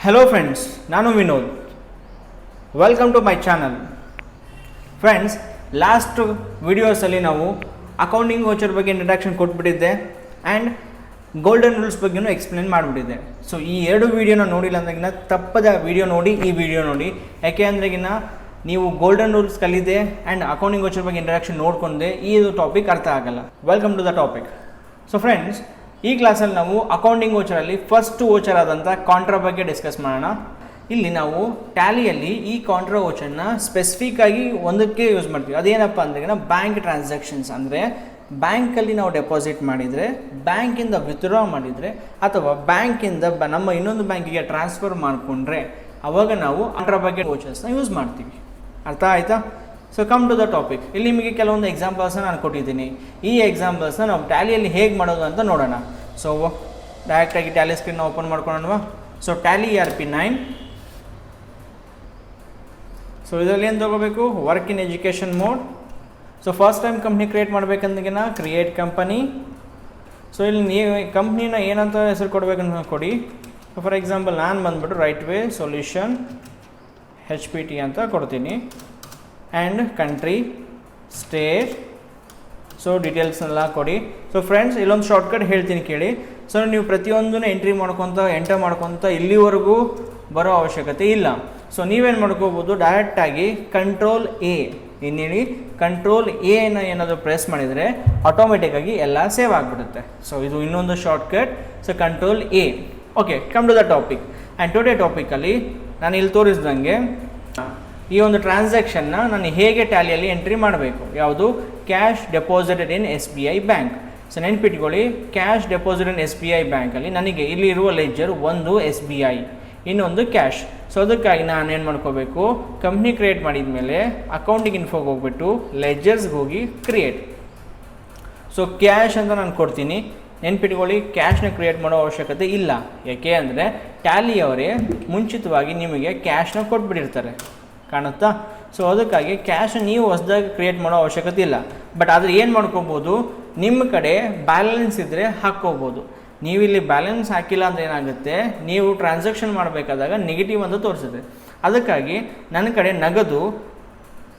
Hello friends, ನಾನು Vinod. Welcome to my channel. Friends, last ವಿಡಿಯೋಸಲ್ಲಿ ನಾವು ಅಕೌಂಟಿಂಗ್ ವೋಚರ್ ಬಗ್ಗೆ ಇಂಟ್ರಡಕ್ಷನ್ ಕೊಟ್ಬಿಟ್ಟಿದ್ದೆ ಆ್ಯಂಡ್ ಗೋಲ್ಡನ್ ರೂಲ್ಸ್ ಬಗ್ಗೆನೂ ಎಕ್ಸ್ಪ್ಲೇನ್ ಮಾಡಿಬಿಟ್ಟಿದ್ದೆ. ಸೊ ಈ ಎರಡು ವೀಡಿಯೋನ ನೋಡಿಲ್ಲ ಅಂದಾಗಿನ ತಪ್ಪದ ವೀಡಿಯೋ ನೋಡಿ, ಈ ವಿಡಿಯೋ ನೋಡಿ. ಯಾಕೆ ಅಂದ್ರೆಗಿನ ನೀವು ಗೋಲ್ಡನ್ ರೂಲ್ಸ್ ಕಲಿದೆ ಆ್ಯಂಡ್ ಅಕೌಂಟಿಂಗ್ ವೋಚರ್ ಬಗ್ಗೆ ಇಂಟ್ರಡಕ್ಷನ್ ನೋಡ್ಕೊಂಡೆ ಈ ಟಾಪಿಕ್ ಅರ್ಥ ಆಗಲ್ಲ. Welcome to the topic. So friends, ಈ ಕ್ಲಾಸಲ್ಲಿ ನಾವು ಅಕೌಂಟಿಂಗ್ ವೋಚರಲ್ಲಿ ಫಸ್ಟ್ ವೋಚರ್ ಆದಂಥ ಕಾಂಟ್ರಾ ಬಗ್ಗೆ ಡಿಸ್ಕಸ್ ಮಾಡೋಣ. ಇಲ್ಲಿ ನಾವು ಟ್ಯಾಲಿಯಲ್ಲಿ ಈ ಕಾಂಟ್ರಾ ವೋಚರ್ನ ಸ್ಪೆಸಿಫಿಕ್ ಆಗಿ ಒಂದಕ್ಕೆ ಯೂಸ್ ಮಾಡ್ತೀವಿ. ಅದೇನಪ್ಪ ಅಂದ್ರೆ ಬ್ಯಾಂಕ್ ಟ್ರಾನ್ಸಾಕ್ಷನ್ಸ್, ಅಂದರೆ ಬ್ಯಾಂಕಲ್ಲಿ ನಾವು ಡೆಪಾಸಿಟ್ ಮಾಡಿದರೆ, ಬ್ಯಾಂಕಿಂದ ವಿತ್ಡ್ರಾ ಮಾಡಿದರೆ, ಅಥವಾ ಬ್ಯಾಂಕಿಂದ ನಮ್ಮ ಇನ್ನೊಂದು ಬ್ಯಾಂಕಿಗೆ ಟ್ರಾನ್ಸ್ಫರ್ ಮಾಡಿಕೊಂಡ್ರೆ ಅವಾಗ ನಾವು ಕಾಂಟ್ರಾ ಬಗ್ಗೆ ವೋಚರ್ಸ್ನ ಯೂಸ್ ಮಾಡ್ತೀವಿ. ಅರ್ಥ ಆಯ್ತಾ? So come to the topic. ಇಲ್ಲಿ ನಿಮಗೆ ಕೆಲವೊಂದು ಎಕ್ಸಾಂಪಲ್ಸ್ನ ನಾನು ಕೊಟ್ಟಿದ್ದೀನಿ. ಈ ಎಕ್ಸಾಂಪಲ್ಸ್ನ ನಾವು ಟ್ಯಾಲಿಯಲ್ಲಿ ಹೇಗೆ ಮಾಡೋದು ಅಂತ ನೋಡೋಣ. ಸೊ ಡೈರೆಕ್ಟಾಗಿ ಟ್ಯಾಲಿ ಸ್ಕ್ರೀನ್ನ ಓಪನ್ ಮಾಡ್ಕೊಳ್ಳೋಣವಾ. So Tally ERP9. ಸೊ ಇದರಲ್ಲಿ ಏನು ತೊಗೋಬೇಕು? Work in education mode. So first time company create ಮಾಡಬೇಕಂದ್ಗಿನ ಕ್ರಿಯೇಟ್ ಕಂಪನಿ. ಸೊ ಇಲ್ಲಿ ನೀವು ಕಂಪ್ನಿನ ಏನಂತ ಹೆಸರು ಕೊಡಬೇಕಂತ ಕೊಡಿ. ಸೊ ಫಾರ್ ಎಕ್ಸಾಂಪಲ್ ನಾನು ಬಂದುಬಿಟ್ಟು ರೈಟ್ ವೇ ಸೊಲ್ಯೂಷನ್ HPT ಅಂತ ಕೊಡ್ತೀನಿ. ಆ್ಯಂಡ್ ಕಂಟ್ರಿ, ಸ್ಟೇಟ್, ಸೊ ಡೀಟೇಲ್ಸ್ನೆಲ್ಲ ಕೊಡಿ. ಸೊ ಫ್ರೆಂಡ್ಸ್, ಇಲ್ಲೊಂದು ಶಾರ್ಟ್ಕಟ್ ಹೇಳ್ತೀನಿ ಕೇಳಿ. ಸೊ ನೀವು ಪ್ರತಿಯೊಂದನ್ನು ಎಂಟರ್ ಮಾಡ್ಕೊತ ಇಲ್ಲಿವರೆಗೂ ಬರೋ ಅವಶ್ಯಕತೆ ಇಲ್ಲ. ಸೊ ನೀವೇನು ಮಾಡ್ಕೋಬೋದು, ಡೈರೆಕ್ಟಾಗಿ ಕಂಟ್ರೋಲ್ A ಇನ್ನೇಳಿ ಕಂಟ್ರೋಲ್ ಎನ ಏನಾದರೂ ಪ್ರೆಸ್ ಮಾಡಿದರೆ ಆಟೋಮೆಟಿಕ್ಕಾಗಿ ಎಲ್ಲ ಸೇವ್ ಆಗಿಬಿಡುತ್ತೆ. ಸೊ ಇದು ಇನ್ನೊಂದು shortcut. So control A. Okay, come to the topic. And today ಟಾಪಿಕಲ್ಲಿ ನಾನು ಇಲ್ಲಿ ತೋರಿಸ್ದಂಗೆ ಈ ಒಂದು ಟ್ರಾನ್ಸಾಕ್ಷನ್ನ ನಾನು ಹೇಗೆ ಟ್ಯಾಲಿಯಲ್ಲಿ ಎಂಟ್ರಿ ಮಾಡಬೇಕು. ಯಾವುದು? ಕ್ಯಾಶ್ ಡೆಪಾಸಿಟೆಡ್ ಇನ್ SBI ಬ್ಯಾಂಕ್. ಸೊ ನೆನ್ಪಿಟ್ಕೊಳ್ಳಿ, ಕ್ಯಾಶ್ ಡೆಪಾಸಿಟ್ ಇನ್ SBI ಬ್ಯಾಂಕಲ್ಲಿ ನನಗೆ ಇಲ್ಲಿ ಇರುವ ಲೆಡ್ಜರ್ ಒಂದು SBI, ಇನ್ನೊಂದು ಕ್ಯಾಶ್. ಸೊ ಅದಕ್ಕಾಗಿ ನಾನು ಏನು ಮಾಡ್ಕೋಬೇಕು, ಕಂಪ್ನಿ ಕ್ರಿಯೇಟ್ ಮಾಡಿದ ಮೇಲೆ ಅಕೌಂಟಿಂಗ್ ಇನ್ಫೋಗೆ ಹೋಗ್ಬಿಟ್ಟು ಲೆಡ್ಜರ್ಸ್ಗೆ ಹೋಗಿ ಕ್ರಿಯೇಟ್. ಸೊ ಕ್ಯಾಶ್ ಅಂತ ನಾನು ಕೊಡ್ತೀನಿ. ನೆನ್ಪಿಟ್ಕೊಳ್ಳಿ, ಕ್ಯಾಶ್ನ ಕ್ರಿಯೇಟ್ ಮಾಡೋ ಅವಶ್ಯಕತೆ ಇಲ್ಲ. ಯಾಕೆ ಅಂದರೆ ಟ್ಯಾಲಿಯವರೇ ಮುಂಚಿತವಾಗಿ ನಿಮಗೆ ಕ್ಯಾಶ್ನ ಕೊಟ್ಬಿಟ್ಟಿರ್ತಾರೆ. ಕಾಣುತ್ತಾ? ಸೊ ಅದಕ್ಕಾಗಿ ಕ್ಯಾಶ್ ನೀವು ಹೊಸದಾಗಿ ಕ್ರಿಯೇಟ್ ಮಾಡೋ ಅವಶ್ಯಕತೆ ಇಲ್ಲ. ಬಟ್ ಆದರೆ ಏನು ಮಾಡ್ಕೋಬೋದು, ನಿಮ್ಮ ಕಡೆ ಬ್ಯಾಲೆನ್ಸ್ ಇದ್ದರೆ ಹಾಕ್ಕೋಬೋದು. ನೀವು ಇಲ್ಲಿ ಬ್ಯಾಲೆನ್ಸ್ ಹಾಕಿಲ್ಲ ಅಂದರೆ ಏನಾಗುತ್ತೆ, ನೀವು ಟ್ರಾನ್ಸಾಕ್ಷನ್ ಮಾಡಬೇಕಾದಾಗ ನೆಗೆಟಿವ್ ಅಂತ ತೋರಿಸುತ್ತೆ. ಅದಕ್ಕಾಗಿ ನನ್ನ ಕಡೆ ನಗದು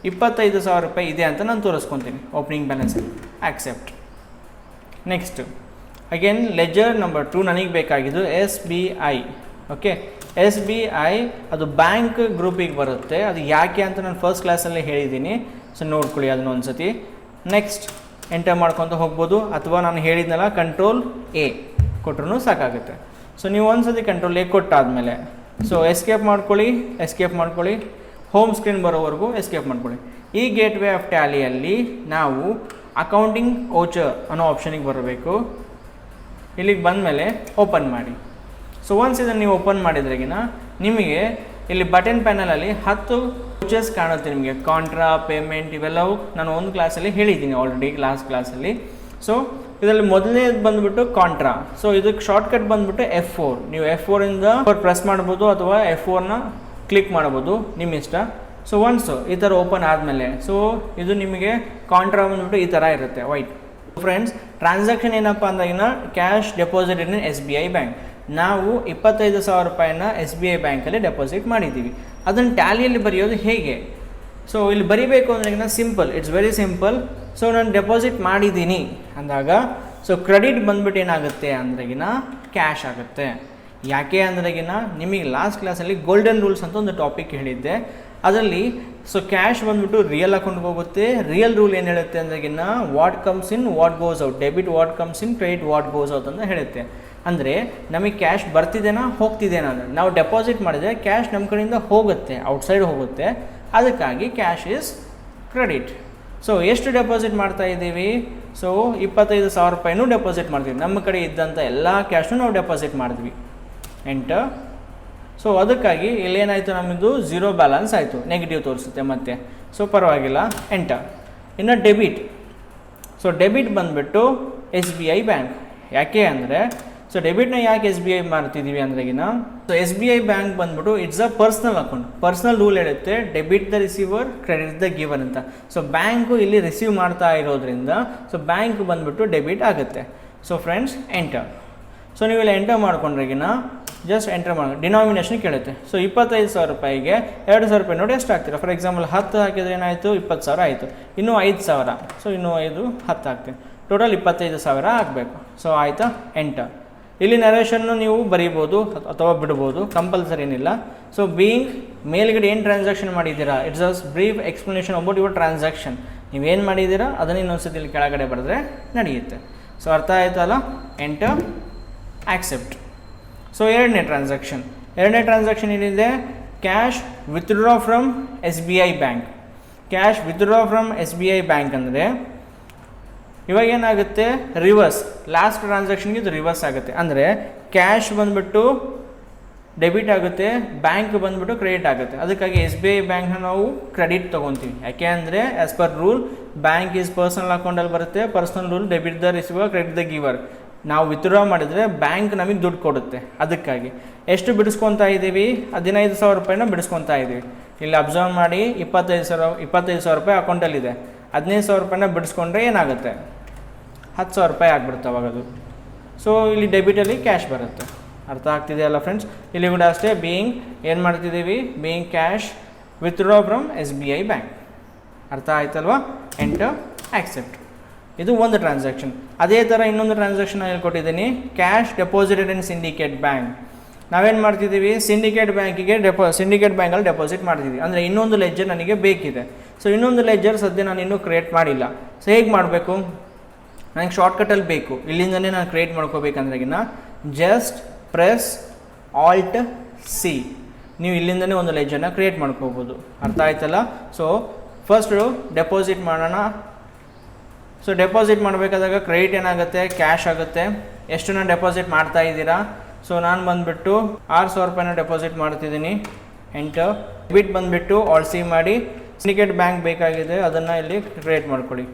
25,000 ರೂಪಾಯಿ ಇದೆ ಅಂತ ನಾನು ತೋರಿಸ್ಕೊತೀನಿ opening balance. Accept. Next again ledger number 2 ನನಗೆ ಬೇಕಾಗಿದ್ದು SBI. ಓಕೆ, SBI ಅದು ಬ್ಯಾಂಕ್ ಗ್ರೂಪಿಗೆ ಬರುತ್ತೆ. ಅದು ಯಾಕೆ ಅಂತ ನಾನು ಫಸ್ಟ್ ಕ್ಲಾಸಲ್ಲಿ ಹೇಳಿದ್ದೀನಿ. ಸೊ ನೋಡ್ಕೊಳ್ಳಿ ಅದನ್ನ ಒಂದು ಸತಿ. ನೆಕ್ಸ್ಟ್ ಎಂಟರ್ ಮಾಡ್ಕೊತ ಹೋಗ್ಬೋದು, ಅಥವಾ ನಾನು ಹೇಳಿದ್ನಲ್ಲ ಕಂಟ್ರೋಲ್ A ಕೊಟ್ಟರು ಸಾಕಾಗುತ್ತೆ. ಸೊ ನೀವು ಒಂದು ಸತಿ ಕಂಟ್ರೋಲ್ A ಕೊಟ್ಟಾದಮೇಲೆ ಸೊ ಎಸ್ಕೇಪ್ ಮಾಡ್ಕೊಳ್ಳಿ. ಹೋಮ್ ಸ್ಕ್ರೀನ್ ಬರೋವರೆಗೂ ಎಸ್ಕೇಪ್ ಮಾಡ್ಕೊಳ್ಳಿ. ಈ ಗೇಟ್ ವೇ ಆಫ್ ಟ್ಯಾಲಿಯಲ್ಲಿ ನಾವು ಅಕೌಂಟಿಂಗ್ ವೋಚರ್ ಅನ್ನೋ ಆಪ್ಷನಿಗೆ ಬರಬೇಕು. ಇಲ್ಲಿಗೆ ಬಂದಮೇಲೆ ಓಪನ್ ಮಾಡಿ. ಸೊ ಒನ್ಸ್ ಇದನ್ನು ನೀವು ಓಪನ್ ಮಾಡಿದ್ರೆಗಿನ ನಿಮಗೆ ಇಲ್ಲಿ ಬಟನ್ ಪ್ಯಾನಲಲ್ಲಿ 10 ವೋಚರ್ಸ್ ಕಾಣುತ್ತೆ. ನಿಮಗೆ ಕಾಂಟ್ರಾ, ಪೇಮೆಂಟ್ ಇವೆಲ್ಲವೂ ನಾನು ಒಂದು ಕ್ಲಾಸಲ್ಲಿ ಹೇಳಿದ್ದೀನಿ ಆಲ್ರೆಡಿ, ಲಾಸ್ಟ್ ಕ್ಲಾಸಲ್ಲಿ. ಸೊ ಇದರಲ್ಲಿ ಮೊದಲನೇದು ಬಂದುಬಿಟ್ಟು ಕಾಂಟ್ರಾ. ಸೊ ಇದಕ್ಕೆ ಶಾರ್ಟ್ಕಟ್ ಬಂದುಬಿಟ್ಟು F4. ನೀವು F4ಇಂದ ಪ್ರೆಸ್ ಮಾಡ್ಬೋದು ಅಥವಾ F4ನ ಕ್ಲಿಕ್ ಮಾಡ್ಬೋದು, ನಿಮ್ಮ ಇಷ್ಟ. ಸೊ ಒನ್ಸು ಈ ಥರ ಓಪನ್ ಆದಮೇಲೆ ಸೊ ಇದು ನಿಮಗೆ ಕಾಂಟ್ರಾ ಬಂದುಬಿಟ್ಟು ಈ ಥರ ಇರುತ್ತೆ ವೈಟ್. ಫ್ರೆಂಡ್ಸ್, ಟ್ರಾನ್ಸಾಕ್ಷನ್ ಏನಪ್ಪ ಅಂದಾಗಿನ ಕ್ಯಾಶ್ ಡೆಪಾಸಿಟ್ ಇನ್ SBI ಬ್ಯಾಂಕ್. ನಾವು 25,000 ರೂಪಾಯಿನ SBI ಬ್ಯಾಂಕಲ್ಲಿ ಡೆಪಾಸಿಟ್ ಮಾಡಿದ್ದೀವಿ. ಅದನ್ನು ಟ್ಯಾಲಿಯಲ್ಲಿ ಬರೆಯೋದು ಹೇಗೆ? ಸೊ ಇಲ್ಲಿ ಬರಿಬೇಕು ಅಂದ್ರೆಗಿನ simple, it's very simple. So ನಾನು ಡೆಪಾಸಿಟ್ ಮಾಡಿದ್ದೀನಿ ಅಂದಾಗ ಸೊ ಕ್ರೆಡಿಟ್ ಬಂದ್ಬಿಟ್ಟು ಏನಾಗುತ್ತೆ ಅಂದ್ರೆಗಿನ ಕ್ಯಾಶ್ ಆಗುತ್ತೆ. ಯಾಕೆ ಅಂದ್ರೆಗಿನ ನಿಮಗೆ ಲಾಸ್ಟ್ ಕ್ಲಾಸಲ್ಲಿ ಗೋಲ್ಡನ್ ರೂಲ್ಸ್ ಅಂತ ಒಂದು ಟಾಪಿಕ್ ಹೇಳಿದ್ದೆ. ಅದರಲ್ಲಿ ಸೊ ಕ್ಯಾಶ್ ಬಂದುಬಿಟ್ಟು ರಿಯಲ್ ಅಕೌಂಟ್ಗೆ ಹೋಗುತ್ತೆ. ರಿಯಲ್ ರೂಲ್ ಏನು ಹೇಳುತ್ತೆ ಅಂದ್ರೆಗಿನ what comes in what goes out, debit what comes in, credit what goes out ಅಂತ ಹೇಳುತ್ತೆ. ಅಂದರೆ ನಮಗೆ ಕ್ಯಾಶ್ ಬರ್ತಿದ್ದೇನಾ ಹೋಗ್ತಿದ್ದೇನಾ ಅಂದರೆ ನಾವು ಡೆಪಾಸಿಟ್ ಮಾಡಿದರೆ ಕ್ಯಾಶ್ ನಮ್ಮ ಕಡೆಯಿಂದ ಹೋಗುತ್ತೆ, ಔಟ್ಸೈಡ್ ಹೋಗುತ್ತೆ. ಅದಕ್ಕಾಗಿ ಕ್ಯಾಶ್ ಈಸ್ ಕ್ರೆಡಿಟ್. ಸೊ ಎಷ್ಟು ಡೆಪಾಸಿಟ್ ಮಾಡ್ತಾ ಇದ್ದೀವಿ? ಸೊ 25,000 ರೂಪಾಯಿನೂ ಡೆಪಾಸಿಟ್ ಮಾಡ್ತೀವಿ. ನಮ್ಮ ಕಡೆ ಇದ್ದಂಥ ಎಲ್ಲ ಕ್ಯಾಶ್ನು ನಾವು ಡೆಪಾಸಿಟ್ ಮಾಡಿದ್ವಿ. ಎಂಟರ್. ಸೊ ಅದಕ್ಕಾಗಿ ಇಲ್ಲೇನಾಯಿತು, ನಮ್ಮದು 0 ಬ್ಯಾಲೆನ್ಸ್ ಆಯಿತು, ನೆಗೆಟಿವ್ ತೋರಿಸುತ್ತೆ ಮತ್ತೆ. ಸೊ ಪರವಾಗಿಲ್ಲ, ಎಂಟರ್. ಇನ್ನು ಡೆಬಿಟ್. ಸೊ ಡೆಬಿಟ್ ಬಂದುಬಿಟ್ಟು SBI ಬ್ಯಾಂಕ್. ಯಾಕೆ ಅಂದರೆ ಸೊ ಡೆಬಿಟ್ನ ಯಾಕೆ SBI ಮಾಡ್ತಿದ್ದೀವಿ ಅಂದ್ರೆಗಿನ ಸೊ SBI ಬ್ಯಾಂಕ್ ಬಂದ್ಬಿಟ್ಟು it's a personal account. Personal rule ಹೇಳುತ್ತೆ debit the receiver, credit the giver ಅಂತ. ಸೊ ಬ್ಯಾಂಕು ಇಲ್ಲಿ ರಿಸೀವ್ ಮಾಡ್ತಾ ಇರೋದ್ರಿಂದ ಸೊ ಬ್ಯಾಂಕ್ ಬಂದ್ಬಿಟ್ಟು ಡೆಬಿಟ್ ಆಗುತ್ತೆ. So friends, enter. ಸೊ ನೀವು ಇಲ್ಲಿ ಎಂಟರ್ ಮಾಡ್ಕೊಂಡ್ರೆಗಿನ ಜಸ್ಟ್ ಎಂಟರ್ ಮಾಡಿ ಡಿನಾಮಿನೇಷನ್ ಕೇಳುತ್ತೆ. ಸೊ 25,000 ರೂಪಾಯಿಗೆ 2,000 ರೂಪಾಯಿ ನೋಡಿ ಎಷ್ಟು ಹಾಕ್ತೀರಾ. ಫಾರ್ ಎಕ್ಸಾಂಪಲ್ 10 ಹಾಕಿದರೆ ಏನಾಯಿತು, 20,000 ಆಯಿತು. ಇನ್ನೂ 5,000, ಸೊ ಇನ್ನೂ 5 10 ಹಾಕ್ತೀನಿ, ಟೋಟಲ್ 25,000 ಆಗಬೇಕು. ಸೊ ಆಯಿತಾ, ಎಂಟರ್. ಇಲ್ಲಿ ನರೇಷನ್ನು ನೀವು ಬರೀಬೋದು ಅಥವಾ ಬಿಡ್ಬೋದು, ಕಂಪಲ್ಸರಿ ಏನಿಲ್ಲ. ಸೊ ಬೀಯಿಂಗ್ ಮೇಲ್ಗಡೆ ಏನು ಟ್ರಾನ್ಸಾಕ್ಷನ್ ಮಾಡಿದ್ದೀರಾ, it's us brief explanation about your transaction. ನೀವೇನು ಮಾಡಿದ್ದೀರಾ ಅದನ್ನು ಇನ್ನೊಂದ್ಸತಿ ಇಲ್ಲಿ ಕೆಳಗಡೆ ಬರೆದ್ರೆ ನಡೆಯುತ್ತೆ. ಸೊ ಅರ್ಥ ಆಯ್ತಲ್ಲ, ಎಂಟರ್, ಆಕ್ಸೆಪ್ಟ್. ಸೊ ಎರಡನೇ ಟ್ರಾನ್ಸಾಕ್ಷನ್ ಏನಿದೆ, cash withdraw from SBI bank. Cash withdraw from SBI bank ಅಂದರೆ ಇವಾಗ ಏನಾಗುತ್ತೆ, ರಿವರ್ಸ್, ಲಾಸ್ಟ್ ಟ್ರಾನ್ಸಾಕ್ಷನ್ಗೆ ಇದು ರಿವರ್ಸ್ ಆಗುತ್ತೆ. ಅಂದರೆ ಕ್ಯಾಶ್ ಬಂದುಬಿಟ್ಟು ಡೆಬಿಟ್ ಆಗುತ್ತೆ, ಬ್ಯಾಂಕ್ ಬಂದುಬಿಟ್ಟು ಕ್ರೆಡಿಟ್ ಆಗುತ್ತೆ. ಅದಕ್ಕಾಗಿ SBI ಬ್ಯಾಂಕ್ನ ನಾವು ಕ್ರೆಡಿಟ್ ತೊಗೊತೀವಿ. ಯಾಕೆ ಅಂದರೆ as per rule bank is personal ಅಕೌಂಟಲ್ಲಿ ಬರುತ್ತೆ, personal rule debit the receiver credit the ಗಿವರ್. ನಾವು ವಿತ್ಡ್ರಾ ಮಾಡಿದರೆ ಬ್ಯಾಂಕ್ ನಮಗೆ ದುಡ್ಡು ಕೊಡುತ್ತೆ. ಅದಕ್ಕಾಗಿ ಎಷ್ಟು ಬಿಡಿಸ್ಕೊತಾ ಇದ್ದೀವಿ, 15,000 ರೂಪಾಯಿನ ಬಿಡಿಸ್ಕೊತಾ ಇದ್ದೀವಿ. ಇಲ್ಲಿ ಅಬ್ಸರ್ವ್ ಮಾಡಿ, 25,000 ರೂಪಾಯಿ ಅಕೌಂಟಲ್ಲಿದೆ. 15,000 ರೂಪಾಯಿನ ಬಿಡಿಸ್ಕೊಂಡ್ರೆ ಏನಾಗುತ್ತೆ, 10,000 ರೂಪಾಯಿ ಆಗಿಬಿಡುತ್ತೆ ಅವಾಗದು. ಸೊ ಇಲ್ಲಿ ಡೆಬಿಟಲ್ಲಿ ಕ್ಯಾಶ್ ಬರುತ್ತೆ. ಅರ್ಥ ಆಗ್ತಿದೆಯಲ್ಲ ಫ್ರೆಂಡ್ಸ್. ಇಲ್ಲಿ ಕೂಡ ಅಷ್ಟೇ, ಬೀಯಿಂಗ್ ಏನು ಮಾಡ್ತಿದ್ದೀವಿ, being cash withdraw from SBI bank. ಅರ್ಥ ಆಯ್ತಲ್ವಾ, ಎಂಟರ್, ಆಕ್ಸೆಪ್ಟ್. ಇದು ಒಂದು ಟ್ರಾನ್ಸಾಕ್ಷನ್. ಅದೇ ಥರ ಇನ್ನೊಂದು ಟ್ರಾನ್ಸಾಕ್ಷನ್ ಹೇಳ್ಕೊಟ್ಟಿದ್ದೀನಿ, cash deposited in Syndicate bank. ನಾವೇನು ಮಾಡ್ತಿದ್ದೀವಿ, ಸಿಂಡಿಕೇಟ್ ಬ್ಯಾಂಕಲ್ಲಿ ಡೆಪಾಸಿಟ್ ಮಾಡ್ತಿದ್ದೀವಿ. ಅಂದರೆ ಇನ್ನೊಂದು ಲೆಜ್ಜರ್ ನನಗೆ ಬೇಕಿದೆ. ಸೊ ಇನ್ನೊಂದು ಲೆಜ್ಜರ್ ಸದ್ಯ ನಾನು ಇನ್ನೂ ಕ್ರಿಯೇಟ್ ಮಾಡಿಲ್ಲ. ಸೊ ಹೇಗೆ ಮಾಡಬೇಕು, ನನಗೆ ಶಾರ್ಟ್ಕಟಲ್ಲಿ ಬೇಕು. ಇಲ್ಲಿಂದನೇ ನಾನು ಕ್ರಿಯೇಟ್ ಮಾಡ್ಕೋಬೇಕಂದ್ರೆಗಿನ ಜಸ್ಟ್ ಪ್ರೆಸ್ ಆಲ್ಟ್ C. ನೀವು ಇಲ್ಲಿಂದನೇ ಒಂದು ಲೆಜ್ಜನ್ನು ಕ್ರಿಯೇಟ್ ಮಾಡ್ಕೋಬೋದು. ಅರ್ಥ ಆಯ್ತಲ್ಲ. ಸೊ ಫಸ್ಟು ಡೆಪಾಸಿಟ್ ಮಾಡೋಣ. ಸೊ ಡೆಪಾಸಿಟ್ ಮಾಡಬೇಕಾದಾಗ ಕ್ರೆಡಿಟ್ ಏನಾಗುತ್ತೆ, ಕ್ಯಾಶ್ ಆಗುತ್ತೆ. ಎಷ್ಟು ನಾನು ಡೆಪಾಸಿಟ್ ಮಾಡ್ತಾ ಇದ್ದೀರಾ. ಸೊ ನಾನು ಬಂದುಬಿಟ್ಟು 6,000 ರೂಪಾಯಿನ ಡೆಪಾಸಿಟ್ ಮಾಡ್ತಿದ್ದೀನಿ, ಎಂಟರ್. ಡೆಬಿಟ್ ಬಂದುಬಿಟ್ಟು ಆಲ್ಟ್ C ಮಾಡಿ, ಸಿಂಡಿಕೇಟ್ ಬ್ಯಾಂಕ್ ಬೇಕಾಗಿದೆ ಅದನ್ನು ಇಲ್ಲಿ ಕ್ರಿಯೇಟ್ ಮಾಡ್ಕೊಳ್ಳಿ.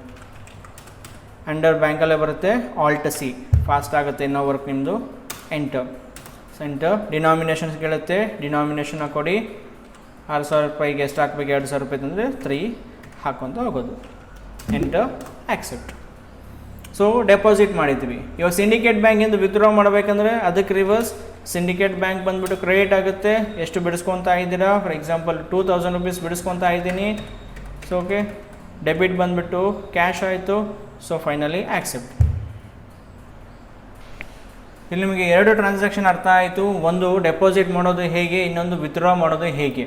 ಅಂಡರ್ ಬ್ಯಾಂಕಲ್ಲೇ ಬರುತ್ತೆ, ಆಲ್ಟ್ C, ಫಾಸ್ಟ್ ಆಗುತ್ತೆ ಇನ್ನೂ ವರ್ಕ್ ನಿಮ್ಮದು. ಎಂಟರ್. ಡಿನಾಮಿನೇಷನ್ಸ್ ಕೇಳುತ್ತೆ, ಡಿನಾಮಿನೇಷನ್ ಹಾಕೊಡಿ. 6,000 ರೂಪಾಯಿಗೆ ಎಷ್ಟು ಹಾಕ್ಬೇಕು, 2,000 ರೂಪಾಯಿ ತಂದರೆ 3 ಹಾಕ್ಕೊತ ಹೋಗೋದು. Enter, accept. ಸೊ ಡೆಪಾಸಿಟ್ ಮಾಡಿದ್ವಿ. ಇವಾಗ ಸಿಂಡಿಕೇಟ್ ಬ್ಯಾಂಕಿಂದ ವಿತ್ಡ್ರಾ ಮಾಡಬೇಕಂದ್ರೆ ಅದಕ್ಕೆ ರಿವರ್ಸ್, ಸಿಂಡಿಕೇಟ್ ಬ್ಯಾಂಕ್ ಬಂದುಬಿಟ್ಟು ಕ್ರೆಡಿಟ್ ಆಗುತ್ತೆ. ಎಷ್ಟು ಬಿಡಿಸ್ಕೊತಾ ಇದ್ದೀರಾ, ಫಾರ್ ಎಕ್ಸಾಂಪಲ್ 2,000 ರೂಪೀಸ್ ಬಿಡಿಸ್ಕೊತಾ ಇದ್ದೀನಿ. ಸೊ ಓಕೆ, ಡೆಬಿಟ್ ಬಂದುಬಿಟ್ಟು ಕ್ಯಾಶ್ ಆಯಿತು. So finally accept. ಇಲ್ಲಿ ನಿಮಗೆ 2 ಟ್ರಾನ್ಸಾಕ್ಷನ್ ಅರ್ಥ ಆಯಿತು. ಒಂದು ಡೆಪಾಸಿಟ್ ಮಾಡೋದು ಹೇಗೆ, ಇನ್ನೊಂದು ವಿತ್ಡ್ರಾ ಮಾಡೋದು ಹೇಗೆ.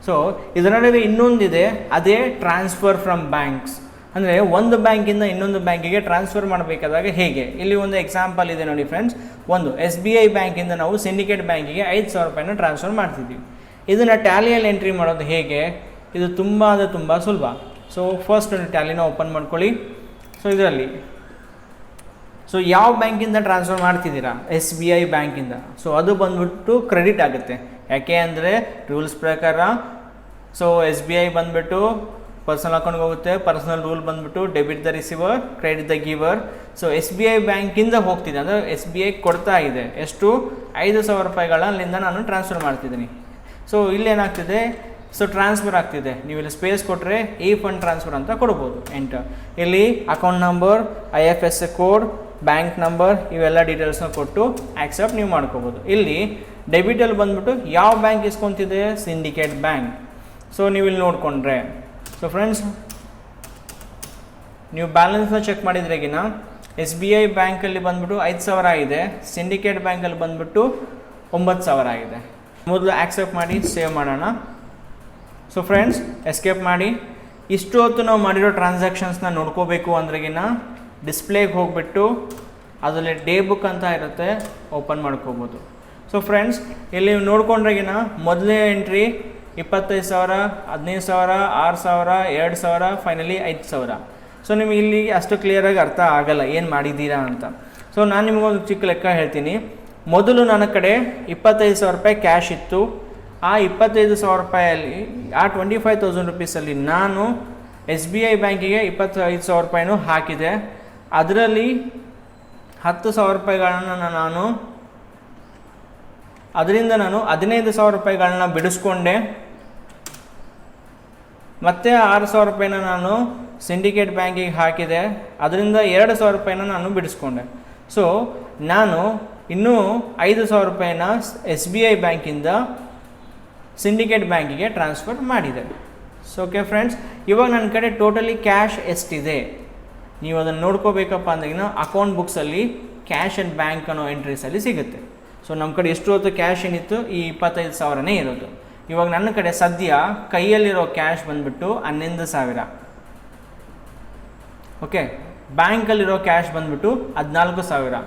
ಸೊ ಇದರಲ್ಲಿ ಇನ್ನೊಂದಿದೆ, ಅದೇ ಟ್ರಾನ್ಸ್ಫರ್ ಫ್ರಮ್ ಬ್ಯಾಂಕ್ಸ್. ಅಂದರೆ ಒಂದು ಬ್ಯಾಂಕಿಂದ ಇನ್ನೊಂದು ಬ್ಯಾಂಕಿಗೆ ಟ್ರಾನ್ಸ್ಫರ್ ಮಾಡಬೇಕಾದಾಗ ಹೇಗೆ. ಇಲ್ಲಿ ಒಂದು ಎಕ್ಸಾಂಪಲ್ ಇದೆ ನೋಡಿ ಫ್ರೆಂಡ್ಸ್. ಒಂದು SBI ಬ್ಯಾಂಕಿಂದ ನಾವು ಸಿಂಡಿಕೇಟ್ ಬ್ಯಾಂಕಿಗೆ 5,000 ರೂಪಾಯಿನ ಟ್ರಾನ್ಸ್ಫರ್ ಮಾಡ್ತಿದ್ದೀವಿ. ಇದನ್ನು ಟ್ಯಾಲಿಯಲ್ಲಿ ಎಂಟ್ರಿ ಮಾಡೋದು ಹೇಗೆ, ಇದು ತುಂಬ ಅಂದರೆ ತುಂಬ ಸುಲಭ. ಸೊ ಫಸ್ಟ್ ಟ್ಯಾಲಿನ ಓಪನ್ ಮಾಡ್ಕೊಳ್ಳಿ. ಸೊ ಇದರಲ್ಲಿ ಸೊ ಯಾವ ಬ್ಯಾಂಕಿಂದ ಟ್ರಾನ್ಸ್ಫರ್ ಮಾಡ್ತಿದ್ದೀರಾ, SBI ಬ್ಯಾಂಕಿಂದ. ಸೊ ಅದು ಬಂದುಬಿಟ್ಟು ಕ್ರೆಡಿಟ್ ಆಗುತ್ತೆ. ಯಾಕೆ ಅಂದರೆ ರೂಲ್ಸ್ ಪ್ರಕಾರ ಸೊ SBI ಬಂದುಬಿಟ್ಟು ಪರ್ಸನಲ್ ಅಕೌಂಟ್ಗೆ ಹೋಗುತ್ತೆ, ಪರ್ಸನಲ್ ರೂಲ್ ಬಂದುಬಿಟ್ಟು debit the receiver credit the ಗಿವರ್. So SBI ಬ್ಯಾಂಕಿಂದ ಹೋಗ್ತಿದೆ, ಅಂದರೆ SBI ಕೊಡ್ತಾ ಇದೆ. ಎಷ್ಟು, 5,000 ರೂಪಾಯಿಗಳಿಂದ ನಾನು ಟ್ರಾನ್ಸ್ಫರ್ ಮಾಡ್ತಿದ್ದೀನಿ. ಸೊ ಇಲ್ಲೇನಾಗ್ತಿದೆ, ಸೊ ಟ್ರಾನ್ಸ್ಫರ್ ಆಗ್ತಿದೆ. ನೀವು ಇಲ್ಲಿ ಸ್ಪೇಸ್ ಕೊಟ್ಟರೆ ಈ ಫಂಡ್ ಟ್ರಾನ್ಸ್ಫರ್ ಅಂತ ಕೊಡ್ಬೋದು, ಎಂಟರ್. ಇಲ್ಲಿ account number, IFSC code, bank number ಇವೆಲ್ಲ ಡೀಟೇಲ್ಸ್ನ ಕೊಟ್ಟು ಆಕ್ಸೆಪ್ಟ್ ನೀವು ಮಾಡ್ಕೋಬೋದು. ಇಲ್ಲಿ ಡೆಬಿಟಲ್ಲಿ ಬಂದುಬಿಟ್ಟು ಯಾವ ಬ್ಯಾಂಕ್ ಇಸ್ಕೊತಿದೆ, ಸಿಂಡಿಕೇಟ್ ಬ್ಯಾಂಕ್. ಸೊ ನೀವು ಇಲ್ಲಿ ನೋಡಿಕೊಂಡ್ರೆ, ಸೊ ಫ್ರೆಂಡ್ಸ್ ನೀವು ಬ್ಯಾಲೆನ್ಸ್ನ ಚೆಕ್ ಮಾಡಿದ್ರೆಗಿನ SBI ಬ್ಯಾಂಕಲ್ಲಿ ಬಂದುಬಿಟ್ಟು 5,000 ಇದೆ, ಸಿಂಡಿಕೇಟ್ ಬ್ಯಾಂಕಲ್ಲಿ ಬಂದುಬಿಟ್ಟು 9,000 ಆಗಿದೆ. ಮೊದಲು ಆಕ್ಸೆಪ್ಟ್ ಮಾಡಿ ಸೇವ್ ಮಾಡೋಣ. ಸೊ ಫ್ರೆಂಡ್ಸ್ ಎಸ್ಕೇಪ್ ಮಾಡಿ. ಇಷ್ಟು ಹೊತ್ತು ನಾವು ಮಾಡಿರೋ ಟ್ರಾನ್ಸಾಕ್ಷನ್ಸ್ನ ನೋಡ್ಕೋಬೇಕು ಅಂದ್ರೆಗಿನ ಡಿಸ್ಪ್ಲೇಗೆ ಹೋಗಿಬಿಟ್ಟು ಅದರಲ್ಲಿ ಡೇ ಬುಕ್ ಅಂತ ಇರುತ್ತೆ, ಓಪನ್ ಮಾಡ್ಕೋಬೋದು. ಸೊ ಫ್ರೆಂಡ್ಸ್ ಇಲ್ಲಿ ನೋಡ್ಕೊಂಡ್ರೆಗಿನ ಮೊದಲನೇ ಎಂಟ್ರಿ 25,000, 15,000, 6,000, 2,000, ಫೈನಲಿ 5,000. ಸೊ ನಿಮಗೆ ಇಲ್ಲಿ ಅಷ್ಟು ಕ್ಲಿಯರಾಗಿ ಅರ್ಥ ಆಗಲ್ಲ ಏನು ಮಾಡಿದ್ದೀರಾ ಅಂತ. ಸೊ ನಾನು ನಿಮಗೊಂದು ಚಿಕ್ಕ ಲೆಕ್ಕ ಹೇಳ್ತೀನಿ. ಮೊದಲು ನನ್ನ ಕಡೆ 25,000 ರೂಪಾಯಿ ಕ್ಯಾಶ್ ಇತ್ತು. ಆ 25,000 ರೂಪಾಯಲ್ಲಿ, ಆ 25,000 ರೂಪೀಸಲ್ಲಿ ನಾನು SBI ಬ್ಯಾಂಕಿಗೆ 25,000 ರೂಪಾಯಿನೂ ಹಾಕಿದೆ. ಅದರಲ್ಲಿ 10,000 ರೂಪಾಯಿಗಳನ್ನ ಅದರಿಂದ ನಾನು 15,000 ರೂಪಾಯಿಗಳನ್ನ ಬಿಡಿಸ್ಕೊಂಡೆ. ಮತ್ತು 6,000 ರೂಪಾಯಿನ ನಾನು ಸಿಂಡಿಕೇಟ್ ಬ್ಯಾಂಕಿಗೆ ಹಾಕಿದೆ. ಅದರಿಂದ 2,000 ರೂಪಾಯಿನ ನಾನು ಬಿಡಿಸ್ಕೊಂಡೆ. ಸೊ ನಾನು ಇನ್ನೂ 5,000 ರೂಪಾಯಿನ SBI ಬ್ಯಾಂಕಿಂದ ಸಿಂಡಿಕೇಟ್ ಬ್ಯಾಂಕಿಗೆ ಟ್ರಾನ್ಸ್ಫರ್ ಮಾಡಿದೆ. ಸೊ ಓಕೆ ಫ್ರೆಂಡ್ಸ್, ಇವಾಗ ನನ್ನ ಕಡೆ ಟೋಟಲಿ ಕ್ಯಾಶ್ ಎಷ್ಟಿದೆ ನೀವು ಅದನ್ನು ನೋಡ್ಕೋಬೇಕಪ್ಪ ಅಂದಾಗಿನ ಅಕೌಂಟ್ ಬುಕ್ಸಲ್ಲಿ ಕ್ಯಾಶ್ ಆ್ಯಂಡ್ ಬ್ಯಾಂಕ್ ಅನ್ನೋ ಎಂಟ್ರೀಸಲ್ಲಿ ಸಿಗುತ್ತೆ. ಸೊ ನಮ್ಮ ಕಡೆ ಎಷ್ಟು ಹೊತ್ತು ಕ್ಯಾಶ್ ಏನಿತ್ತು ಈ 25,000ನೇ ಇರೋದು. ಇವಾಗ ನನ್ನ ಕಡೆ ಸದ್ಯ ಕೈಯಲ್ಲಿರೋ ಕ್ಯಾಶ್ ಬಂದುಬಿಟ್ಟು 11,000. ಓಕೆ, ಬ್ಯಾಂಕಲ್ಲಿರೋ ಕ್ಯಾಶ್ ಬಂದುಬಿಟ್ಟು 14,000.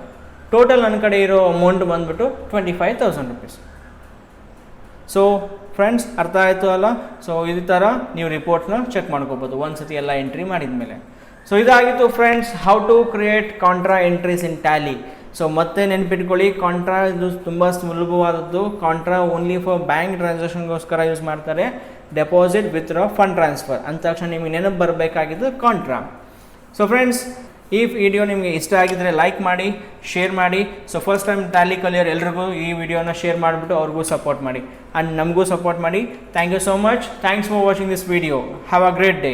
ಟೋಟಲ್ ನನ್ನ ಕಡೆ ಇರೋ ಅಮೌಂಟ್ ಬಂದುಬಿಟ್ಟು 25,000 ರುಪೀಸ್. ಸೊ ಫ್ರೆಂಡ್ಸ್, ಅರ್ಥ ಆಯಿತು ಅಲ್ಲ? ಸೊ ಇದೇ ಥರ ನೀವು ರಿಪೋರ್ಟ್ನ ಚೆಕ್ ಮಾಡ್ಕೋಬೋದು ಒಂದು ಸತಿ ಎಲ್ಲ ಎಂಟ್ರಿ ಮಾಡಿದ ಮೇಲೆ. ಸೊ ಇದಾಗಿತ್ತು friends, how to create contra entries in Tally. So ಮತ್ತೆ ನೆನ್ಪಿಟ್ಕೊಳ್ಳಿ, ಕಾಂಟ್ರಾ ಇದು ತುಂಬ ಸುಲಭವಾದದ್ದು. ಕಾಂಟ್ರಾ ಓನ್ಲಿ ಫಾರ್ ಬ್ಯಾಂಕ್ ಟ್ರಾನ್ಸಾಕ್ಷನ್ಗೋಸ್ಕರ ಯೂಸ್ ಮಾಡ್ತಾರೆ. ಡೆಪಾಸಿಟ್, ವಿತ್ಡ್ರಾ, ಫಂಡ್ ಟ್ರಾನ್ಸ್ಫರ್ ಅಂದ ತಕ್ಷಣ ನಿಮಗೆ ನೆನಪು ಬರಬೇಕಾಗಿದ್ದು ಕಾಂಟ್ರಾ. ಸೊ ಫ್ರೆಂಡ್ಸ್, ಈ ವಿಡಿಯೋ ನಿಮಗೆ ಇಷ್ಟ ಆಗಿದ್ದರೆ ಲೈಕ್ ಮಾಡಿ, ಶೇರ್ ಮಾಡಿ. ಸೊ ಫಸ್ಟ್ ಟೈಮ್ ಟ್ಯಾಲಿ ಕಲಿಯೋರು ಎಲ್ರಿಗೂ ಈ ವಿಡಿಯೋನ ಶೇರ್ ಮಾಡಿಬಿಟ್ಟು ಅವ್ರಿಗೂ ಸಪೋರ್ಟ್ ಮಾಡಿ ಆ್ಯಂಡ್ ನಮಗೂ ಸಪೋರ್ಟ್ ಮಾಡಿ. Thank you so much. Thanks for watching this video. Have a great day.